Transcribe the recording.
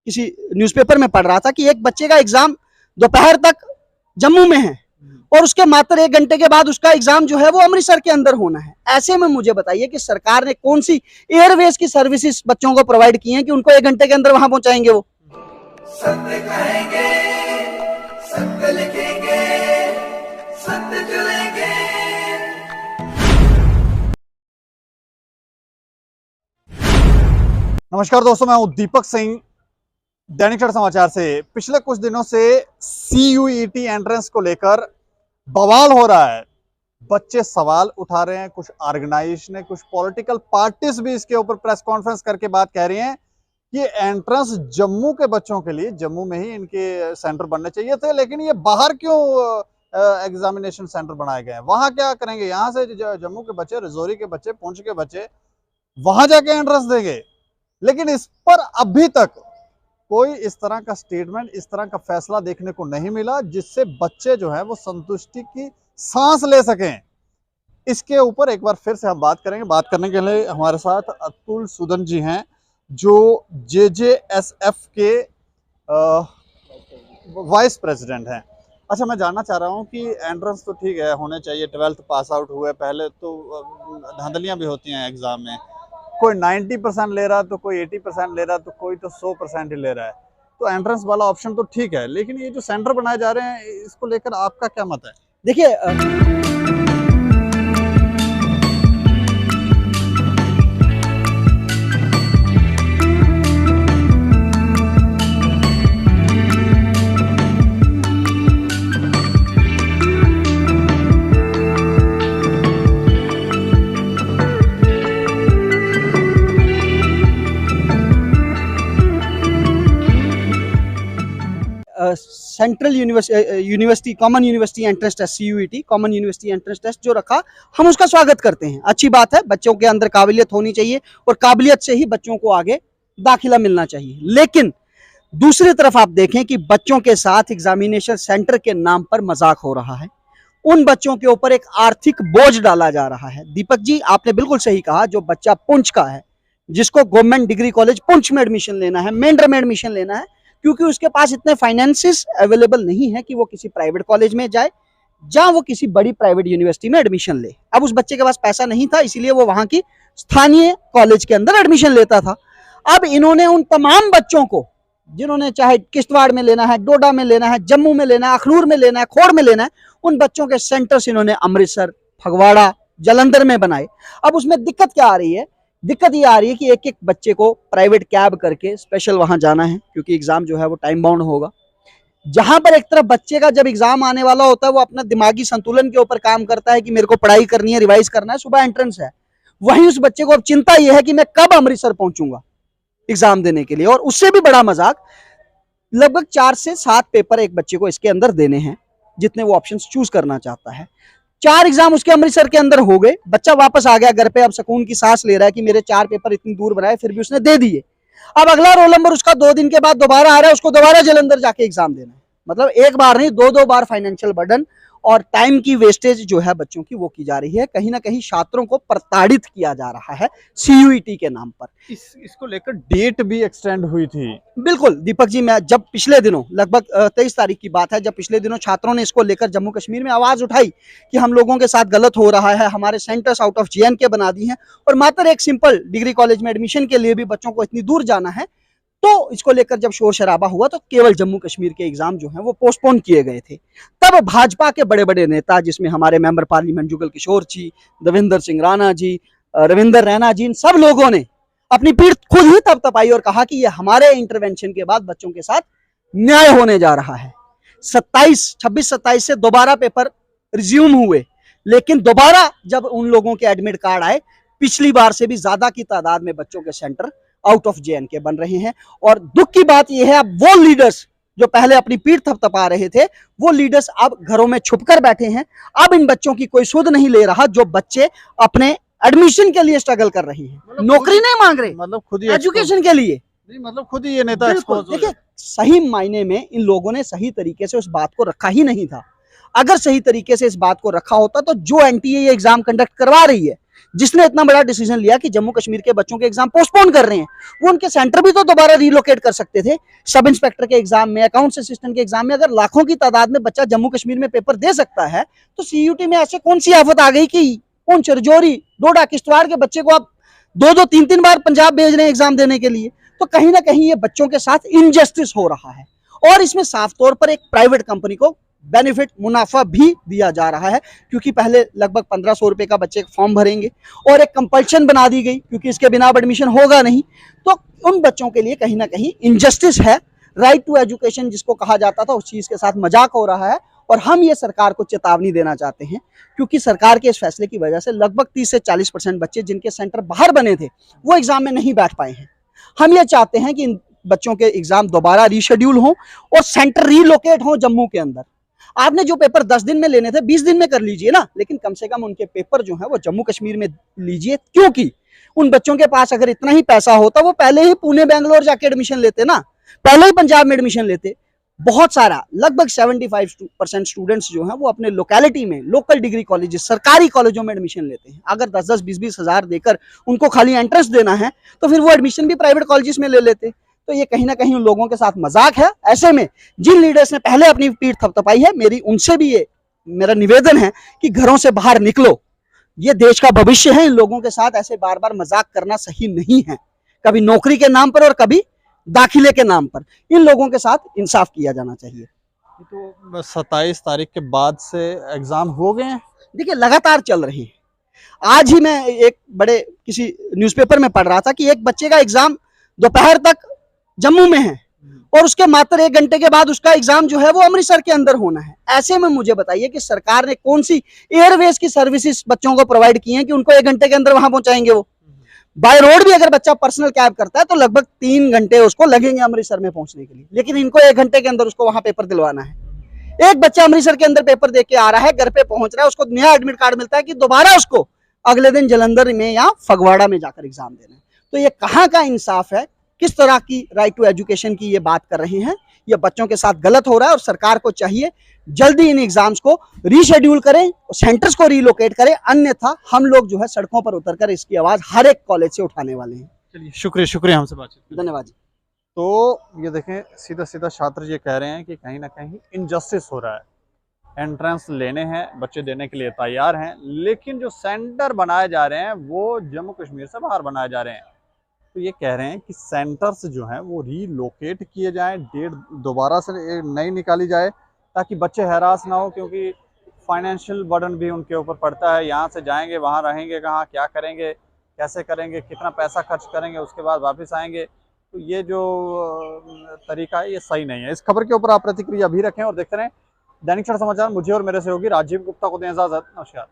किसी न्यूज़पेपर में पढ़ रहा था कि एक बच्चे का एग्जाम दोपहर तक जम्मू में है और उसके मात्र 1 घंटे के बाद उसका एग्जाम जो है वो अमृतसर के अंदर होना है। ऐसे में मुझे बताइए कि सरकार ने कौन सी एयरवेज की सर्विसेज बच्चों को प्रोवाइड की हैं कि उनको 1 घंटे के अंदर वहां पहुंचाएंगे वो। सत्य कहेंगे, सत्य लिखेंगे, सत्य चलेंगे। नमस्कार दोस्तों, मैं हूं दीपक सिंह, दैनिक सवेरा समाचार से। पिछले कुछ दिनों से CUET एंट्रेंस को लेकर बवाल हो रहा है। बच्चे सवाल उठा रहे हैं, कुछ ऑर्गेनाइजेशन, कुछ पॉलिटिकल पार्टीज भी इसके ऊपर प्रेस कॉन्फ्रेंस करके बात कह रही हैं कि एंट्रेंस जम्मू के बच्चों के लिए, जम्मू में ही इनके सेंटर बनने चाहिए थे, लेकिन ये बाहर क्यों एग्जामिनेशन सेंटर बनाए गए हैं? वहां क्या करेंगे? यहाँ से जम्मू के बच्चे, रजौरी के बच्चे, पुंछ के बच्चे वहां जाके एंट्रेंस देंगे। लेकिन इस पर अभी तक कोई इस तरह का स्टेटमेंट, इस तरह का फैसला देखने को नहीं मिला जिससे बच्चे जो है वो संतुष्टि की सांस ले सकें। इसके ऊपर एक बार फिर से हम बात करेंगे। बात करने के लिए हमारे साथ अतुल सुदन जी हैं, जो JJSF के वाइस प्रेसिडेंट हैं। अच्छा, मैं जानना चाह रहा हूं कि एंट्रेंस तो ठीक है, होने चाहिए, 12th पास आउट हुए, पहले तो धांधलियां भी होती हैं एग्जाम में, कोई 90% ले रहा है तो कोई 80% ले रहा है तो कोई तो 100% ही ले रहा है, तो एंट्रेंस वाला ऑप्शन तो ठीक है, लेकिन ये जो सेंटर बनाए जा रहे हैं इसको लेकर आपका क्या मत है? देखिए, central university common university entrance test CUET common university entrance test जो रखा, हम उसका स्वागत करते हैं। अच्छी बात है, बच्चों के अंदर काबिलियत होनी चाहिए और काबिलियत से ही बच्चों को आगे दाखिला मिलना चाहिए। लेकिन दूसरी तरफ आप देखें कि बच्चों के साथ एग्जामिनेशन सेंटर के नाम पर मजाक हो रहा है, उन बच्चों के ऊपर एक आर्थिक बोझ डाला जा रहा है। दीपक जी, आपने बिल्कुल सही कहा, जो बच्चा पुंछ का है, जिसको गवर्नमेंट डिग्री कॉलेज पुंछ में एडमिशन लेना है, मेंढर में एडमिशन लेना है, क्योंकि उसके पास इतने फाइनेंसेस अवेलेबल नहीं है कि वो किसी प्राइवेट कॉलेज में जाए या वो किसी बड़ी प्राइवेट यूनिवर्सिटी में एडमिशन ले। अब उस बच्चे के पास पैसा नहीं था, इसीलिए वो वहां की स्थानीय कॉलेज के अंदर एडमिशन लेता था। अब इन्होंने उन तमाम बच्चों को, जिन्होंने चाहे किश्तवाड़ में लेना है, डोडा में लेना है, जम्मू में लेना है, अखनूर में लेना है, खोड़ में लेना है, उन बच्चों के सेंटर्स इन्होंने अमृतसर, फगवाड़ा, जालंधर में बनाए। अब उसमें दिक्कत क्या आ रही है? दिक्कत ये आ रही है कि एक एक बच्चे को प्राइवेट कैब करके स्पेशल वहां जाना है, क्योंकि एग्जाम जो है वो टाइम बाउंड होगा। जहां पर एक तरफ बच्चे का जब एग्जाम आने वाला होता है वो अपना दिमागी संतुलन के ऊपर काम करता है कि मेरे को पढ़ाई करनी है, रिवाइज करना है, सुबह एंट्रेंस है, वहीं उस बच्चे को अब चिंता यह है कि मैं कब अमृतसर पहुंचूंगा एग्जाम देने के लिए। और उससे भी बड़ा मजाक, लगभग 4 से 7 पेपर एक बच्चे को इसके अंदर देने हैं, जितने वो ऑप्शन चूज करना चाहता है। 4 एग्जाम उसके अमृतसर के अंदर हो गए, बच्चा वापस आ गया घर पे, अब सुकून की सांस ले रहा है कि मेरे 4 पेपर इतनी दूर बनाए, फिर भी उसने दे दिए। अब अगला रोल नंबर उसका 2 दिन के बाद दोबारा आ रहा है, उसको दोबारा जालंधर जाके एग्जाम देना है। मतलब एक बार नहीं, 2-2 बार फाइनेंशियल बर्डन और टाइम की वेस्टेज जो है बच्चों की वो की जा रही है। कहीं ना कहीं छात्रों को प्रताड़ित किया जा रहा है CUET के नाम पर। इसको लेकर डेट भी एक्सटेंड हुई थी। बिल्कुल दीपक जी, मैं जब पिछले दिनों, लगभग 23 तारीख की बात है, जब पिछले दिनों छात्रों ने इसको लेकर जम्मू कश्मीर में आवाज उठाई कि हम लोगों के साथ गलत हो रहा है, हमारे सेंटर्स आउट ऑफ JNK बना दी हैं और मात्र एक सिंपल डिग्री कॉलेज में एडमिशन के लिए भी बच्चों को इतनी दूर जाना है, तो इसको लेकर जब शोर शराबा हुआ तो केवल जम्मू कश्मीर के एग्जाम जो हैं वो पोस्टपोन किए गए थे। तब भाजपा के बड़े बड़े नेता, जिसमें हमारे मेंबर पार्लियामेंट जुगल किशोर जी, देवेंद्र सिंह राणा जी, रविंदर रैना जी, इन सब लोगों ने अपनी पीठ खुद ही तपतपाई और कहा कि ये हमारे इंटरवेंशन के बाद बच्चों के साथ न्याय होने जा रहा है। 26-27 से दोबारा पेपर रिज्यूम हुए, लेकिन दोबारा जब उन लोगों के एडमिट कार्ड आए, पिछली बार से भी ज्यादा की तादाद में बच्चों के सेंटर आउट ऑफ JNK बन रहे हैं। और दुख की बात यह है, अब वो लीडर्स जो पहले अपनी पीठ थपथपा रहे थे, वो लीडर्स अब घरों में छुपकर बैठे हैं। अब इन बच्चों की कोई सुध नहीं ले रहा, जो बच्चे अपने एडमिशन के लिए स्ट्रगल कर रहे हैं, नौकरी नहीं मांग रहे, मतलब खुद ही एजुकेशन के लिए। मतलब खुद ही ये नेता एक्सपोज। देखिए, सही मायने में इन लोगों ने सही तरीके से उस बात को रखा ही नहीं था। अगर सही तरीके से इस बात को रखा होता तो जो NTA ये एग्जाम कंडक्ट करवा रही है, जिसने इतना बड़ा डिसीजन लिया कि जम्मू कश्मीर के बच्चों के एग्जाम पोस्टपोन कर रहे हैं, वो उनके सेंटर भी तो दोबारा रिलोकेट कर सकते थे। सब इंस्पेक्टर के एग्जाम में, अकाउंट्स असिस्टेंट के एग्जाम में अगर लाखों की तादाद में बच्चा जम्मू कश्मीर में पेपर दे सकता है, तो सीयूटी में ऐसे कौन सी आफत आ गई कि पुंछ, राजौरी, डोडा, किश्तवाड़ के बच्चे को आप 2-2, 3-3 बार पंजाब भेज रहे हैं एग्जाम देने के लिए? तो कहीं ना कहीं ये बच्चों के साथ इनजस्टिस हो रहा है, और इसमें साफ तौर पर एक प्राइवेट कंपनी को बेनिफिट, मुनाफा भी दिया जा रहा है, क्योंकि पहले लगभग 1500 रुपए का बच्चे फॉर्म भरेंगे और एक कंपल्शन बना दी गई, क्योंकि इसके बिना अब एडमिशन होगा नहीं। तो उन बच्चों के लिए कहीं ना कहीं इनजस्टिस है। राइट टू एजुकेशन जिसको कहा जाता था, उस चीज के साथ मजाक हो रहा है, और हम ये सरकार को चेतावनी देना चाहते हैं, क्योंकि सरकार के इस फैसले की वजह से लगभग 30 से 40% बच्चे जिनके सेंटर बाहर बने थे, वो एग्जाम में नहीं बैठ पाए हैं। हम ये चाहते हैं कि इन बच्चों के एग्जाम दोबारा रीशेड्यूल हो और सेंटर रीलोकेट हो जम्मू के अंदर। आपने जो पेपर 10 दिन में लेने थे 20 दिन में कर लीजिए ना, लेकिन कम से कम उनके पेपर जो है वो जम्मू कश्मीर में लीजिए, क्योंकि उन बच्चों के पास अगर इतना ही पैसा होता वो पहले ही पुणे, बेंगलोर जाके एडमिशन लेते ना, पहले ही पंजाब में एडमिशन लेते। बहुत सारा, लगभग 75% स्टूडेंट्स जो हैं वो अपने लोकेलिटी में लोकल डिग्री कॉलेजेस, सरकारी कॉलेजों में एडमिशन लेते हैं। अगर 10-10, 20-20 हजार देकर उनको खाली एंट्रेंस देना है, तो फिर वो एडमिशन भी प्राइवेट कॉलेजेस में ले लेते। तो ये कहीं ना कहीं उन लोगों के साथ मजाक है। ऐसे में जिन लीडर्स ने पहले अपनी पीठ थपथपाई है, मेरी उनसे भी ये मेरा निवेदन है कि घरों से बाहर निकलो। ये देश का भविष्य है, इन लोगों के साथ ऐसे बार बार मजाक करना सही नहीं है, कभी नौकरी के नाम पर और कभी दाखिले के नाम पर। इन लोगों के साथ इंसाफ किया जाना चाहिए। तो 27 तारीख के बाद से एग्जाम हो गए हैं? देखिए, लगातार चल रहे हैं। आज ही मैं एक बड़े किसी न्यूज़पेपर में पढ़ रहा था कि एक बच्चे का एग्जाम दोपहर तक जम्मू में है और उसके मात्र 1 घंटे के बाद उसका एग्जाम जो है वो अमृतसर के अंदर होना है। ऐसे में मुझे बताइए कि सरकार ने कौन सी एयरवेज की सर्विसेज बच्चों को प्रोवाइड की हैं कि उनको 1 घंटे के अंदर वहां पहुंचाएंगे। वो बाय रोड भी अगर बच्चा पर्सनल कैब करता है तो लगभग 3 घंटे उसको लगेंगे अमृतसर में पहुंचने के लिए, लेकिन इनको 1 घंटे के अंदर उसको वहां पेपर दिलवाना है। एक बच्चा अमृतसर के अंदर पेपर दे के आ रहा है, घर पे पहुंच रहा है, उसको नया एडमिट कार्ड मिलता है कि दोबारा उसको अगले दिन जलंधर में या फगवाड़ा में जाकर एग्जाम देना है। तो ये कहाँ का इंसाफ है? किस तरह की राइट टू एजुकेशन की ये बात कर रहे हैं? ये बच्चों के साथ गलत हो रहा है और सरकार को चाहिए जल्दी इन एग्जाम्स को रीशेड्यूल करें, सेंटर्स को रीलोकेट करें, अन्यथा हम लोग जो है सड़कों पर उतरकर इसकी आवाज हर एक कॉलेज से उठाने वाले हैं। चलिए, शुक्रिया हमसे बातचीत। धन्यवाद जी। तो ये देखें, सीधा सीधा छात्र ये कह रहे हैं कि कहीं ना कहीं इनजस्टिस हो रहा है। एंट्रेंस लेने हैं, बच्चे देने के लिए तैयार हैं, लेकिन जो सेंटर बनाए जा रहे हैं वो जम्मू कश्मीर से बाहर बनाए जा रहे हैं। तो ये कह रहे हैं कि सेंटर्स जो हैं वो रीलोकेट किए जाएं, डेट दोबारा से नई निकाली जाए, ताकि बच्चे हरास ना हो, क्योंकि फाइनेंशियल बर्डन भी उनके ऊपर पड़ता है। यहाँ से जाएंगे, वहाँ रहेंगे कहाँ, क्या करेंगे, कैसे करेंगे, कितना पैसा खर्च करेंगे, उसके बाद वापस आएंगे। तो ये जो तरीका है ये सही नहीं है। इस खबर के ऊपर आप प्रतिक्रिया भी रखें और देखते रहें दैनिक क्षण समाचार। मुझे और मेरे सहयोगी राजीव गुप्ता को दें इजाजत। नमस्कार।